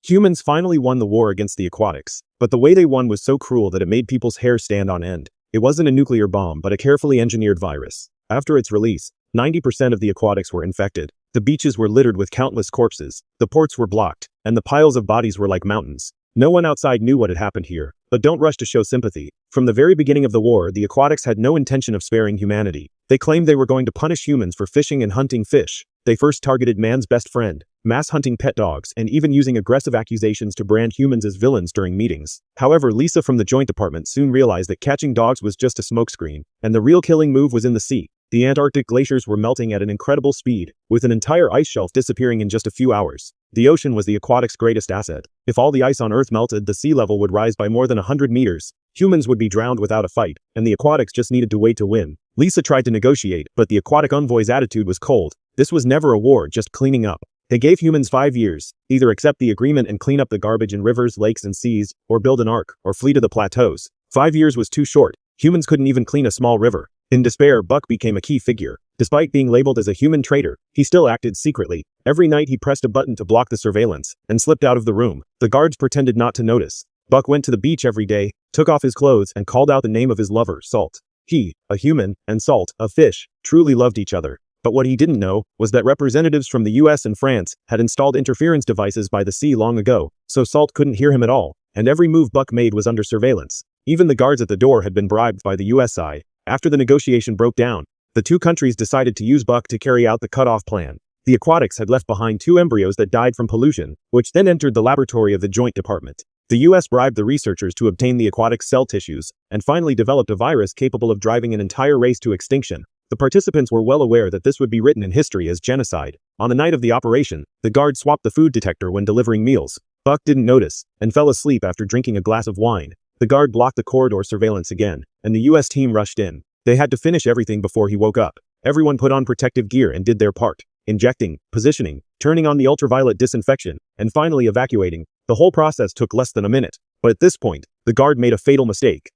Humans finally won the war against the aquatics, but the way they won was so cruel that it made people's hair stand on end. It wasn't a nuclear bomb but a carefully engineered virus. After its release, 90% of the aquatics were infected. The beaches were littered with countless corpses, the ports were blocked, and the piles of bodies were like mountains. No one outside knew what had happened here, but don't rush to show sympathy. From the very beginning of the war, the aquatics had no intention of sparing humanity. They claimed they were going to punish humans for fishing and hunting fish. They first targeted man's best friend, mass hunting pet dogs, and even using aggressive accusations to brand humans as villains during meetings. However, Lisa from the Joint Department soon realized that catching dogs was just a smokescreen, and the real killing move was in the sea. The Antarctic glaciers were melting at an incredible speed, with an entire ice shelf disappearing in just a few hours. The ocean was the aquatics' greatest asset. If all the ice on Earth melted, the sea level would rise by more than 100 meters. Humans would be drowned without a fight, and the aquatics just needed to wait to win. Lisa tried to negotiate, but the aquatic envoy's attitude was cold. This was never a war, just cleaning up. They gave humans 5 years. Either accept the agreement and clean up the garbage in rivers, lakes, and seas, or build an ark, or flee to the plateaus. 5 years was too short. Humans couldn't even clean a small river. In despair, Buck became a key figure. Despite being labeled as a human traitor, he still acted secretly. Every night he pressed a button to block the surveillance, and slipped out of the room. The guards pretended not to notice. Buck went to the beach every day, took off his clothes, and called out the name of his lover, Salt. He, a human, and Salt, a fish, truly loved each other. But what he didn't know was that representatives from the US and France had installed interference devices by the sea long ago, so Salt couldn't hear him at all, and every move Buck made was under surveillance. Even the guards at the door had been bribed by the US side. After the negotiation broke down, the two countries decided to use Buck to carry out the cut-off plan. The aquatics had left behind 2 embryos that died from pollution, which then entered the laboratory of the Joint Department. The US bribed the researchers to obtain the aquatic cell tissues, and finally developed a virus capable of driving an entire race to extinction. The participants were well aware that this would be written in history as genocide. On the night of the operation, the guard swapped the food detector when delivering meals. Buck didn't notice, and fell asleep after drinking a glass of wine. The guard blocked the corridor surveillance again, and the US team rushed in. They had to finish everything before he woke up. Everyone put on protective gear and did their part. Injecting, positioning, turning on the ultraviolet disinfection, and finally evacuating. The whole process took less than a minute. But at this point, the guard made a fatal mistake.